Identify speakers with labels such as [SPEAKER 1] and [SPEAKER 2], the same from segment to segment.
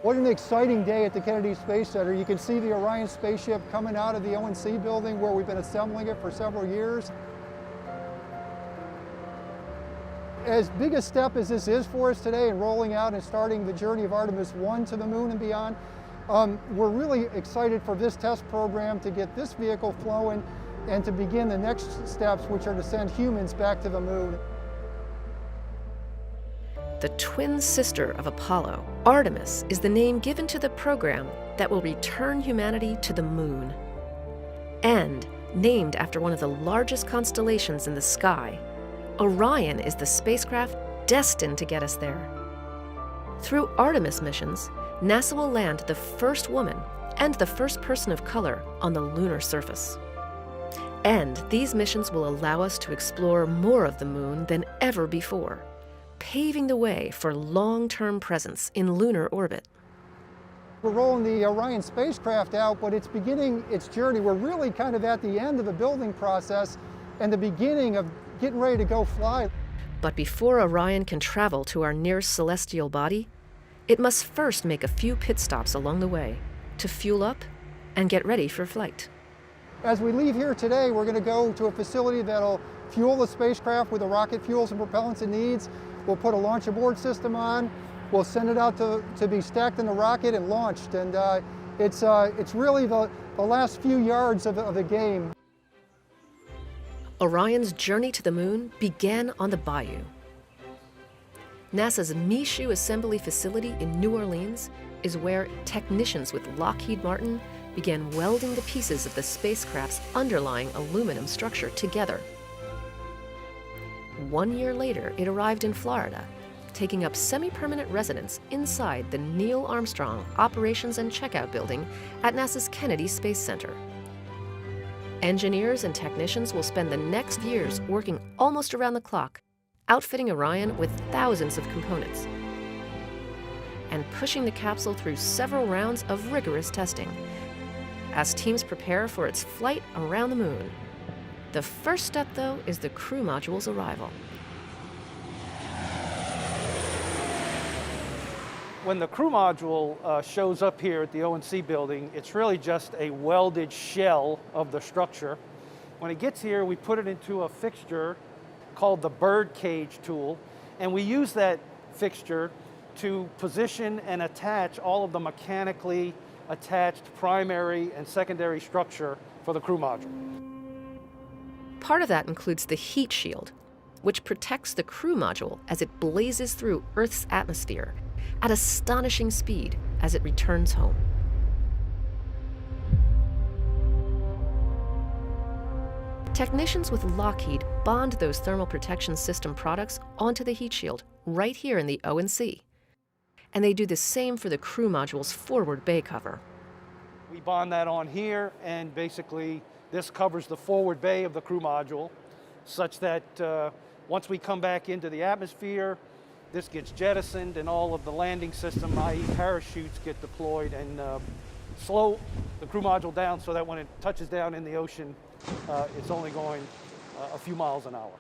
[SPEAKER 1] What an exciting day at the Kennedy Space Center. You can see the Orion spaceship coming out of the ONC building where we've been assembling it for several years. As big a step as this is for us today in rolling out and starting the journey of Artemis I to the moon and beyond, we're really excited for this test program to get this vehicle flowing and to begin the next steps, which are to send humans back to the moon.
[SPEAKER 2] The twin sister of Apollo, Artemis is the name given to the program that will return humanity to the moon. And named after one of the largest constellations in the sky, Orion is the spacecraft destined to get us there. Through Artemis missions, NASA will land the first woman and the first person of color on the lunar surface. And these missions will allow us to explore more of the moon than ever before, paving the way for long-term presence in lunar orbit.
[SPEAKER 1] We're rolling the Orion spacecraft out, but it's beginning its journey. We're really kind of at the end of the building process and the beginning of getting ready to go fly.
[SPEAKER 2] But before Orion can travel to our nearest celestial body, it must first make a few pit stops along the way to fuel up and get ready for flight.
[SPEAKER 1] As we leave here today, we're going to go to a facility that'll fuel the spacecraft with the rocket fuels and propellants it needs. We'll put a launch abort system on. We'll send it out to be stacked in the rocket and launched. And it's really the last few yards of the game.
[SPEAKER 2] Orion's journey to the moon began on the bayou. NASA's Michoud Assembly Facility in New Orleans is where technicians with Lockheed Martin began welding the pieces of the spacecraft's underlying aluminum structure together. 1 year later, it arrived in Florida, taking up semi-permanent residence inside the Neil Armstrong Operations and Checkout Building at NASA's Kennedy Space Center. Engineers and technicians will spend the next years working almost around the clock, outfitting Orion with thousands of components and pushing the capsule through several rounds of rigorous testing as teams prepare for its flight around the moon. The first step, though, is the crew module's arrival.
[SPEAKER 3] When the crew module shows up here at the ONC building, it's really just a welded shell of the structure. When it gets here, we put it into a fixture called the bird cage tool, and we use that fixture to position and attach all of the mechanically attached primary and secondary structure for the crew module.
[SPEAKER 2] Part of that includes the heat shield, which protects the crew module as it blazes through Earth's atmosphere at astonishing speed as it returns home. Technicians with Lockheed bond those thermal protection system products onto the heat shield right here in the ONC. And they do the same for the crew module's forward bay cover.
[SPEAKER 3] We bond that on here, and basically this covers the forward bay of the crew module, such that once we come back into the atmosphere, this gets jettisoned and all of the landing system, i.e. parachutes, get deployed and slow the crew module down so that when it touches down in the ocean, it's only going a few miles an hour.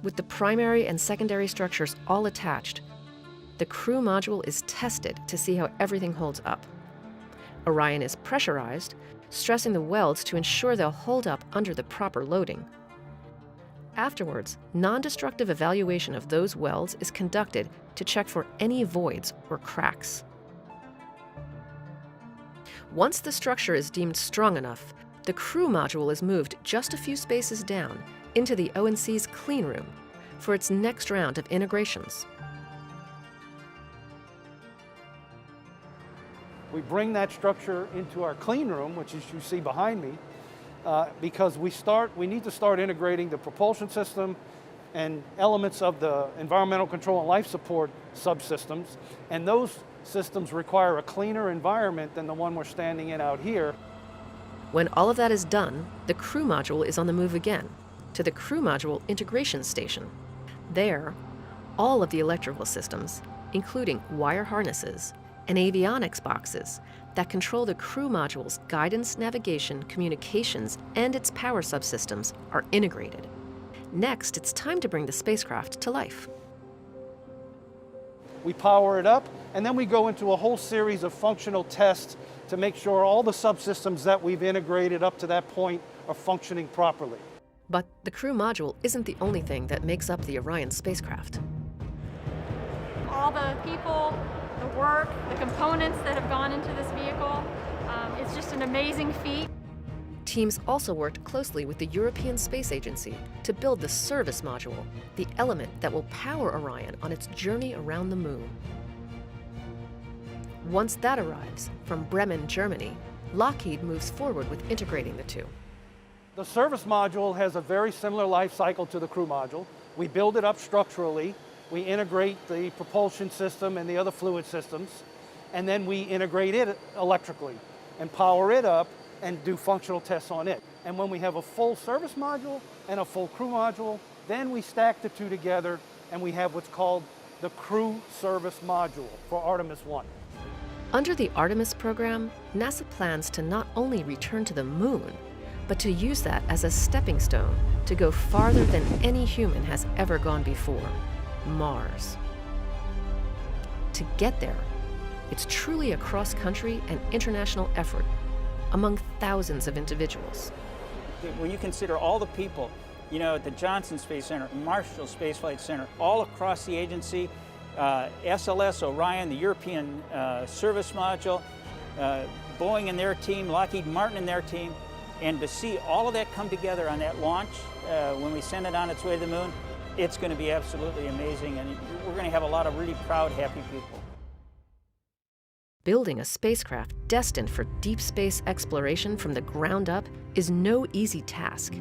[SPEAKER 2] With the primary and secondary structures all attached, the crew module is tested to see how everything holds up. Orion is pressurized, stressing the welds to ensure they'll hold up under the proper loading. Afterwards, non-destructive evaluation of those welds is conducted to check for any voids or cracks. Once the structure is deemed strong enough, the crew module is moved just a few spaces down into the ONC's clean room for its next round of integrations.
[SPEAKER 3] We bring that structure into our clean room, which is you see behind me, because we need to start integrating the propulsion system and elements of the environmental control and life support subsystems, and those systems require a cleaner environment than the one we're standing in out here.
[SPEAKER 2] When all of that is done, the crew module is on the move again to the crew module integration station. There, all of the electrical systems, including wire harnesses and avionics boxes that control the crew module's guidance, navigation, communications, and its power subsystems, are integrated. Next, it's time to bring the spacecraft to life.
[SPEAKER 3] We power it up, and then we go into a whole series of functional tests to make sure all the subsystems that we've integrated up to that point are functioning properly.
[SPEAKER 2] But the crew module isn't the only thing that makes up the Orion spacecraft.
[SPEAKER 4] All the people, the work, the components that have gone into this vehicle, it's just an amazing feat.
[SPEAKER 2] Teams also worked closely with the European Space Agency to build the service module, the element that will power Orion on its journey around the moon. Once that arrives, from Bremen, Germany, Lockheed moves forward with integrating the two.
[SPEAKER 3] The service module has a very similar life cycle to the crew module. We build it up structurally, we integrate the propulsion system and the other fluid systems, and then we integrate it electrically and power it up and do functional tests on it. And when we have a full service module and a full crew module, then we stack the two together and we have what's called the crew service module for Artemis I.
[SPEAKER 2] Under the Artemis program, NASA plans to not only return to the moon, but to use that as a stepping stone to go farther than any human has ever gone before, Mars. To get there, it's truly a cross-country and international effort among thousands of individuals.
[SPEAKER 5] When you consider all the people, at the Johnson Space Center, Marshall Space Flight Center, all across the agency, SLS, Orion, the European Service Module, Boeing and their team, Lockheed Martin and their team, and to see all of that come together on that launch when we send it on its way to the moon, it's going to be absolutely amazing, and we're going to have a lot of really proud, happy people.
[SPEAKER 2] Building a spacecraft destined for deep space exploration from the ground up is no easy task.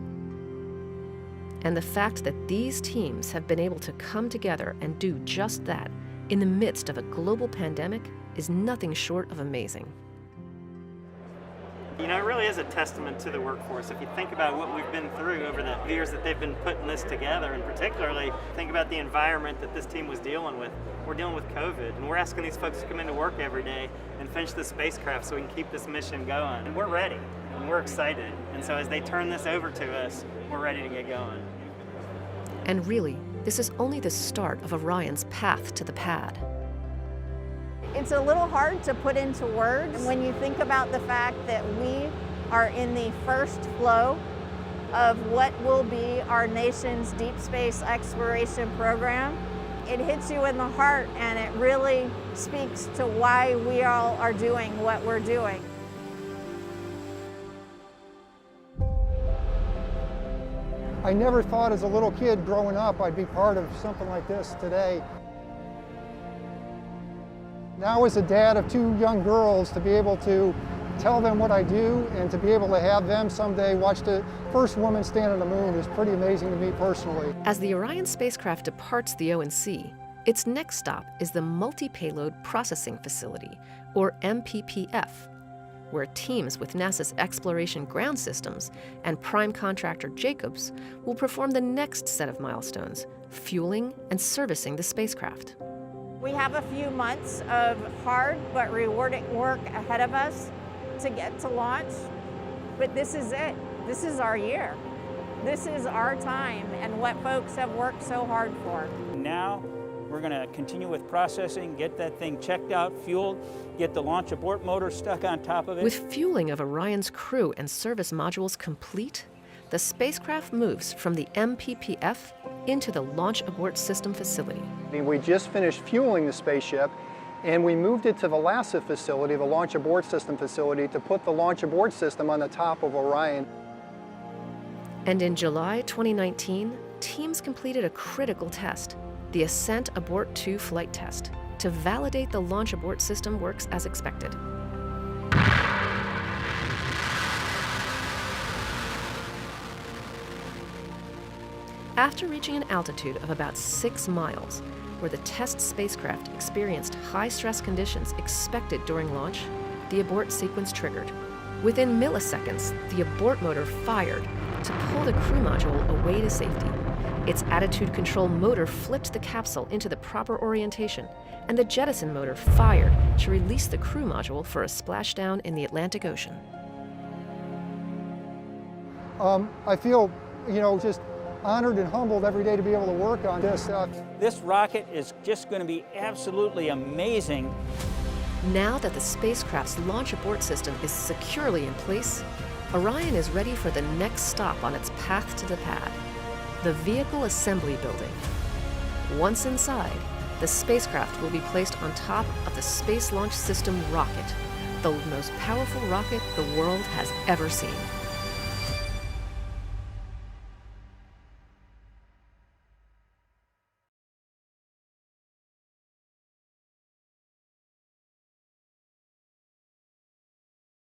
[SPEAKER 2] And the fact that these teams have been able to come together and do just that in the midst of a global pandemic is nothing short of amazing.
[SPEAKER 6] It really is a testament to the workforce. If you think about what we've been through over the years that they've been putting this together, and particularly think about the environment that this team was dealing with. We're dealing with COVID, and we're asking these folks to come into work every day and finish the spacecraft so we can keep this mission going. And we're ready, and we're excited. And so as they turn this over to us, we're ready to get going.
[SPEAKER 2] And really, this is only the start of Orion's path to the pad.
[SPEAKER 7] It's a little hard to put into words when you think about the fact that we are in the first flow of what will be our nation's deep space exploration program. It hits you in the heart, and it really speaks to why we all are doing what we're doing.
[SPEAKER 1] I never thought as a little kid growing up I'd be part of something like this today. Now as a dad of two young girls, to be able to tell them what I do and to be able to have them someday watch the first woman stand on the moon is pretty amazing to me personally.
[SPEAKER 2] As the Orion spacecraft departs the ONC, its next stop is the Multi-Payload Processing Facility, or MPPF, where teams with NASA's Exploration Ground Systems and prime contractor Jacobs will perform the next set of milestones, fueling and servicing the spacecraft.
[SPEAKER 7] We have a few months of hard but rewarding work ahead of us to get to launch, but this is it. This is our year. This is our time and what folks have worked so hard for.
[SPEAKER 5] Now we're going to continue with processing, get that thing checked out, fueled, get the launch abort motor stuck on top of it.
[SPEAKER 2] With fueling of Orion's crew and service modules complete, the spacecraft moves from the MPPF into the Launch Abort System facility.
[SPEAKER 1] We just finished fueling the spaceship, and we moved it to the LASA facility, the Launch Abort System facility, to put the Launch Abort System on the top of Orion.
[SPEAKER 2] And in July 2019, teams completed a critical test, the Ascent Abort 2 flight test, to validate the Launch Abort System works as expected. After reaching an altitude of about 6 miles, where the test spacecraft experienced high-stress conditions expected during launch, the abort sequence triggered. Within milliseconds, the abort motor fired to pull the crew module away to safety. Its attitude control motor flipped the capsule into the proper orientation, and the jettison motor fired to release the crew module for a splashdown in the Atlantic Ocean.
[SPEAKER 1] I feel, just honored and humbled every day to be able to work on this stuff.
[SPEAKER 5] This rocket is just going to be absolutely amazing.
[SPEAKER 2] Now that the spacecraft's launch abort system is securely in place, Orion is ready for the next stop on its path to the pad, the Vehicle Assembly Building. Once inside, the spacecraft will be placed on top of the Space Launch System rocket, the most powerful rocket the world has ever seen.